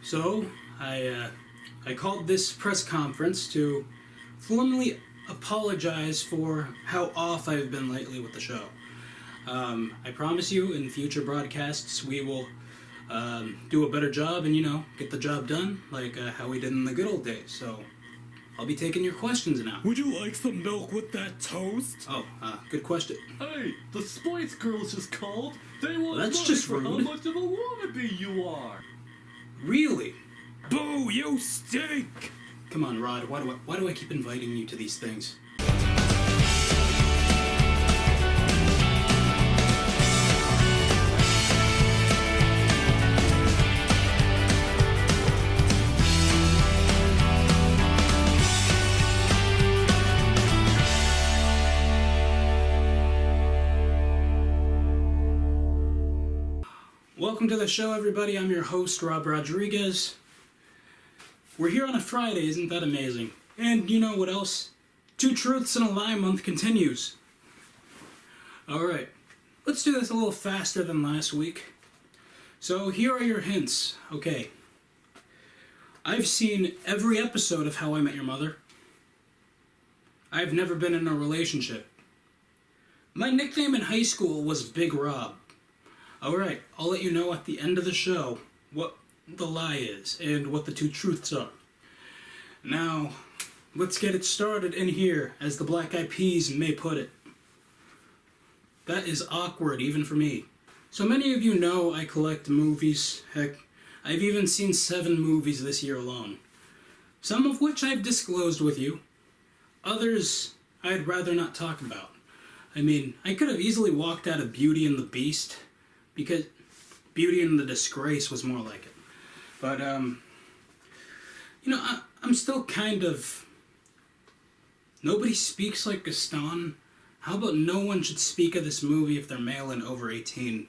So, I called this press conference to formally apologize for how off I've been lately with the show. I promise you, in future broadcasts, we will do a better job and, get the job done like how we did in the good old days. So, I'll be taking your questions now. Would you like some milk with that toast? Oh, good question. Hey, the Spice Girls just called. They want That's money just for how rude. much of a wannabe you are. Really? Boo, you stink! Come on, Rod. Why do I keep inviting you to these things? Welcome to the show, everybody. I'm your host, Rob Rodriguez. We're here on a Friday, isn't that amazing? And you know what else? Two Truths and a Lie month continues. Alright, let's do this a little faster than last week. So here are your hints. Okay. I've seen every episode of How I Met Your Mother. I've never been in a relationship. My nickname in high school was Big Rob. Alright, I'll let you know at the end of the show what the lie is and what the two truths are. Now, let's get it started in here, as the Black Eyed Peas may put it. That is awkward, even for me. So many of you know I collect movies. Heck, I've even seen 7 movies this year alone. Some of which I've disclosed with you. Others I'd rather not talk about. I mean, I could have easily walked out of Beauty and the Beast, because Beauty and the Disgrace was more like it. But, I'm still kind of... Nobody speaks like Gaston. How about no one should speak of this movie if they're male and over 18?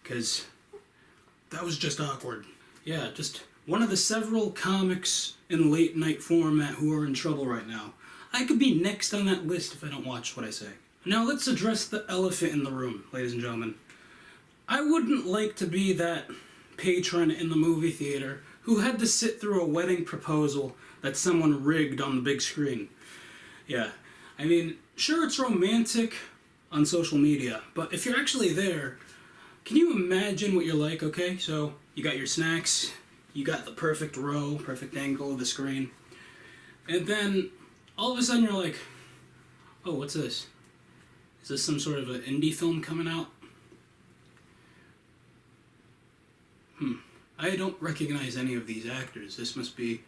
Because that was just awkward. Yeah, just one of the several comics in late night format who are in trouble right now. I could be next on that list if I don't watch what I say. Now let's address the elephant in the room, ladies and gentlemen. I wouldn't like to be that patron in the movie theater who had to sit through a wedding proposal that someone rigged on the big screen. Yeah, I mean, sure it's romantic on social media, but if you're actually there, can you imagine what you're like, okay? So, you got your snacks, you got the perfect row, perfect angle of the screen, and then all of a sudden you're like, oh, what's this? Is this some sort of an indie film coming out? I don't recognize any of these actors. This must be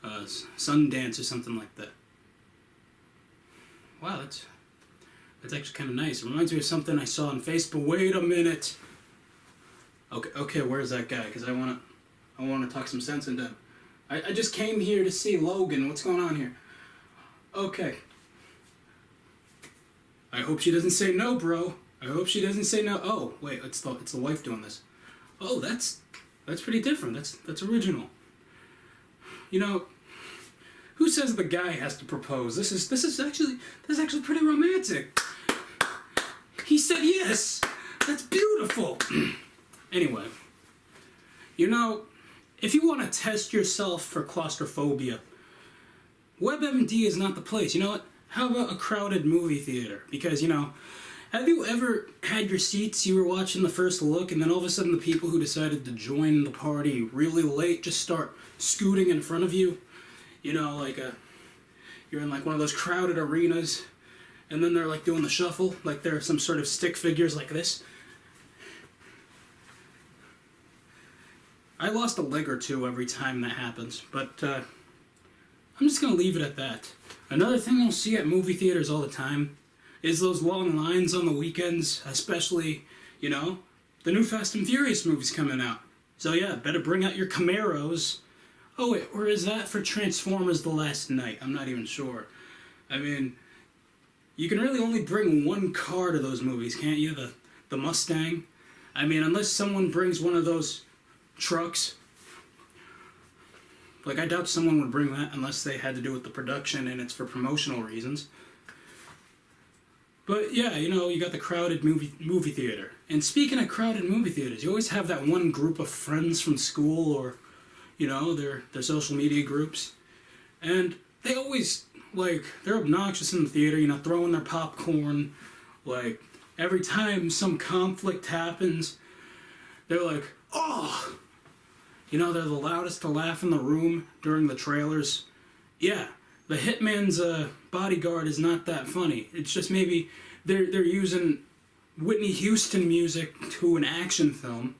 Sundance or something like that. Wow, that's actually kind of nice. It reminds me of something I saw on Facebook. Wait a minute. Okay, where's that guy? Because I want to talk some sense into him. I just came here to see Logan. What's going on here? Okay. I hope she doesn't say no, bro. I hope she doesn't say no. Oh, wait, it's the wife doing this. Oh, that's pretty different. That's original. You know, who says the guy has to propose? This is actually pretty romantic. He said yes. That's beautiful. Anyway, if you want to test yourself for claustrophobia, WebMD is not the place. You know what? How about a crowded movie theater? Because, have you ever had your seats, you were watching the first look, and then all of a sudden the people who decided to join the party really late just start scooting in front of you? You're in one of those crowded arenas, and then they're doing the shuffle, like they're some sort of stick figures like this. I lost a leg or two every time that happens, but I'm just going to leave it at that. Another thing you'll see at movie theaters all the time is those long lines on the weekends, especially, the new Fast and Furious movies coming out. So yeah, better bring out your Camaros. Oh wait, or is that for Transformers The Last Night? I'm not even sure. I mean, you can really only bring one car to those movies, can't you? The Mustang? I mean, unless someone brings one of those trucks. I doubt someone would bring that unless they had to do with the production and it's for promotional reasons. But yeah, you got the crowded movie theater. And speaking of crowded movie theaters, you always have that one group of friends from school or, their social media groups, and they always they're obnoxious in the theater, throwing their popcorn. Like every time some conflict happens, they're like, oh, they're the loudest to laugh in the room during the trailers. Yeah, the Hitman's Bodyguard is not that funny. It's just maybe they're using Whitney Houston music to an action film.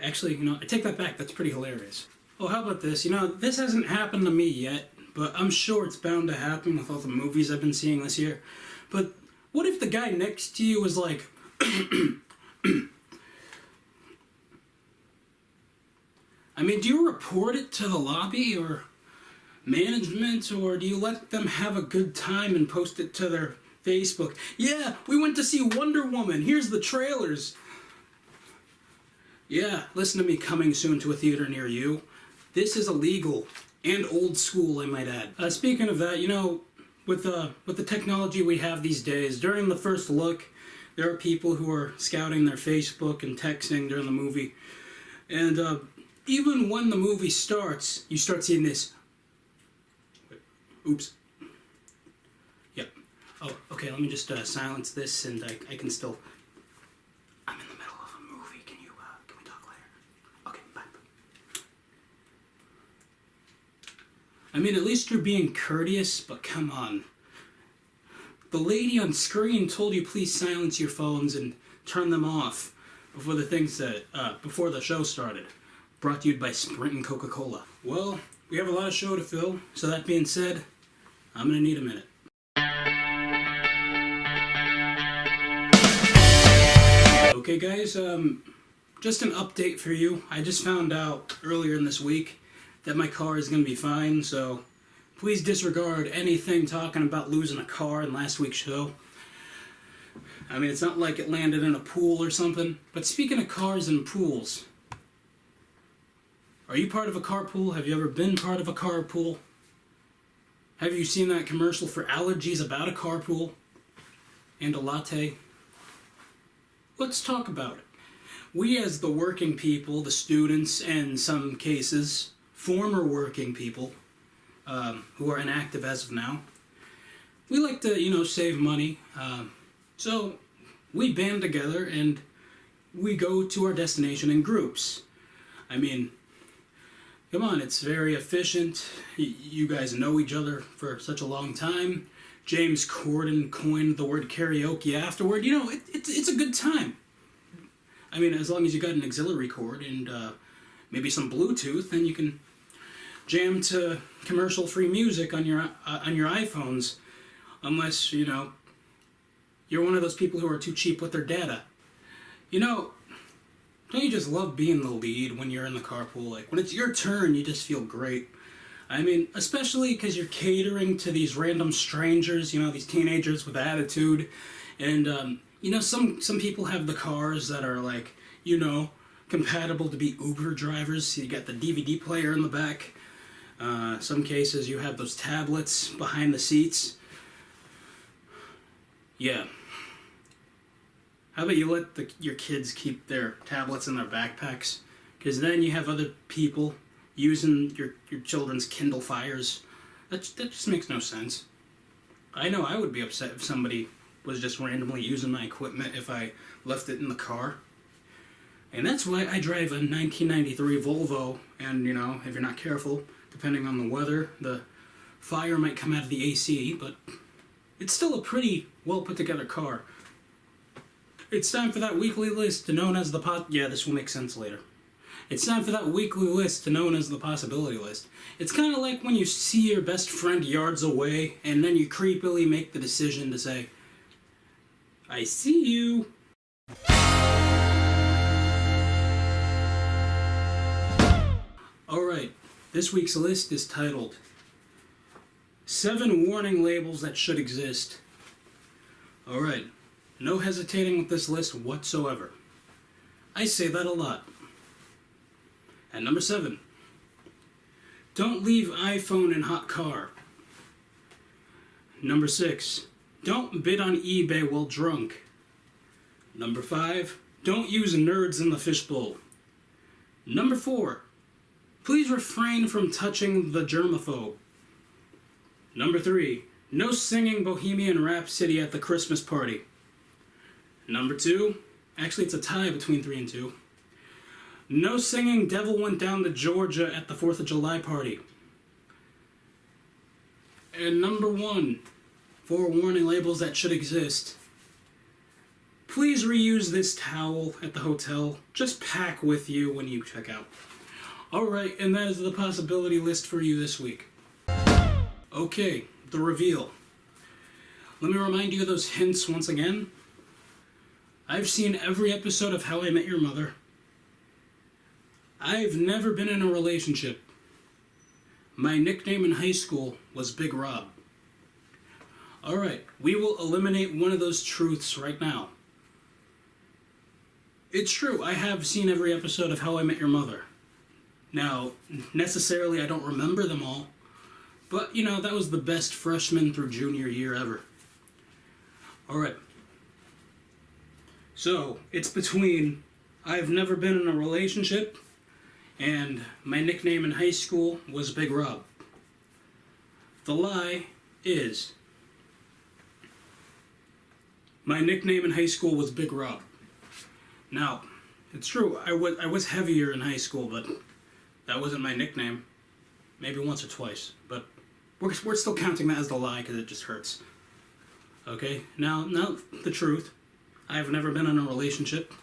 Actually, I take that back. That's pretty hilarious. Oh, how about this? This hasn't happened to me yet, but I'm sure it's bound to happen with all the movies I've been seeing this year. But what if the guy next to you was like, I mean, do you report it to the lobby or management, or do you let them have a good time and post it to their Facebook? Yeah, we went to see Wonder Woman. Here's the trailers. Yeah, listen to me, coming soon to a theater near you. This is illegal and old school, I might add. Speaking of that, with the technology we have these days, during the first look, there are people who are scouting their Facebook and texting during the movie. And even when the movie starts, you start seeing this. Oops. Yep. Oh, okay, let me just silence this, and I can still... I'm in the middle of a movie. Can we talk later? Okay, bye. I mean, at least you're being courteous, but come on. The lady on screen told you please silence your phones and turn them off before before the show started. Brought to you by Sprint and Coca-Cola. Well, we have a lot of show to fill, so that being said, I'm gonna need a minute. Okay guys, just an update for you. I just found out earlier in this week that my car is gonna be fine, so please disregard anything talking about losing a car in last week's show. I mean, it's not like it landed in a pool or something. But speaking of cars and pools, are you part of a carpool? Have you ever been part of a carpool? Have you seen that commercial for allergies about a carpool and a latte? Let's talk about it. We as the working people, the students, and in some cases, former working people, who are inactive as of now, we like to, save money. So we band together and we go to our destination in groups. I mean, come on, it's very efficient. You guys know each other for such a long time. James Corden coined the word karaoke afterward. It's a good time. I mean, as long as you got an auxiliary cord and maybe some Bluetooth, then you can jam to commercial-free music on your iPhones, unless you're one of those people who are too cheap with their data. Don't you just love being the lead when you're in the carpool? Like, when it's your turn, you just feel great. I mean, especially because you're catering to these random strangers, these teenagers with attitude. And, some people have the cars that are, compatible to be Uber drivers. So you got the DVD player in the back. Some cases, you have those tablets behind the seats. Yeah. How about you let your kids keep their tablets in their backpacks? Because then you have other people using your children's Kindle Fires. That just makes no sense. I know I would be upset if somebody was just randomly using my equipment if I left it in the car. And that's why I drive a 1993 Volvo, and if you're not careful, depending on the weather, the fire might come out of the AC, but it's still a pretty well put together car. It's time for that weekly list known as the Yeah, this will make sense later. It's time for that weekly list known as the possibility list. It's kind of like when you see your best friend yards away, and then you creepily make the decision to say, I see you. Alright, this week's list is titled 7 Warning Labels That Should Exist. Alright, no hesitating with this list whatsoever. I say that a lot. At number 7, don't leave iPhone in hot car. Number 6, don't bid on eBay while drunk. Number 5, don't use nerds in the fishbowl. Number 4, Please refrain from touching the germaphobe. Number 3. No singing Bohemian Rhapsody at the Christmas party. Number 2. Actually, it's a tie between 3 and 2. No singing Devil Went Down to Georgia at the 4th of July party. And number 1. For warning labels that should exist. Please reuse this towel at the hotel. Just pack with you when you check out. Alright, and that is the possibility list for you this week. Okay, the reveal. Let me remind you of those hints once again. I've seen every episode of How I Met Your Mother. I've never been in a relationship. My nickname in high school was Big Rob. Alright, we will eliminate one of those truths right now. It's true, I have seen every episode of How I Met Your Mother. Now, necessarily I don't remember them all, but, you know, that was the best freshman through junior year ever. Alright. So, it's between I've never been in a relationship and my nickname in high school was Big Rob. The lie is my nickname in high school was Big Rob. Now, it's true, I was heavier in high school, but that wasn't my nickname. Maybe once or twice, but we're still counting that as the lie because it just hurts. Okay, now the truth. I've never been in a relationship.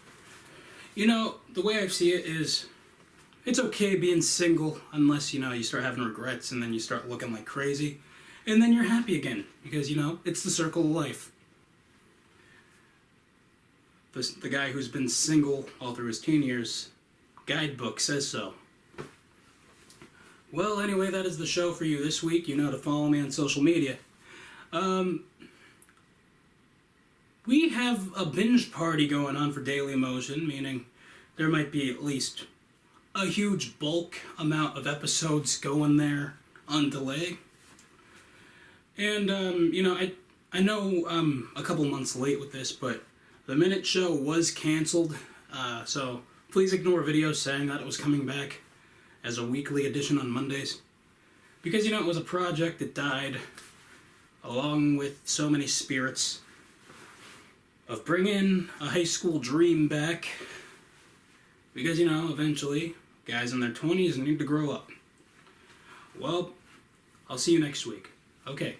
You know, the way I see it is, it's okay being single unless, you know, you start having regrets and then you start looking like crazy. And then you're happy again because, you know, it's the circle of life. The guy who's been single all through his teen years, guidebook says so. Well, anyway, that is the show for you this week. You know to follow me on social media. We have a binge party going on for Daily Motion, meaning there might be at least a huge bulk amount of episodes going there on delay. And, you know, I know I'm a couple months late with this, but the Minute Show was canceled, so please ignore videos saying that it was coming back as a weekly edition on Mondays. Because, you know, it was a project that died along with so many spirits of bringing a high school dream back. Because, you know, eventually, guys in their 20s need to grow up. Well, I'll see you next week. Okay.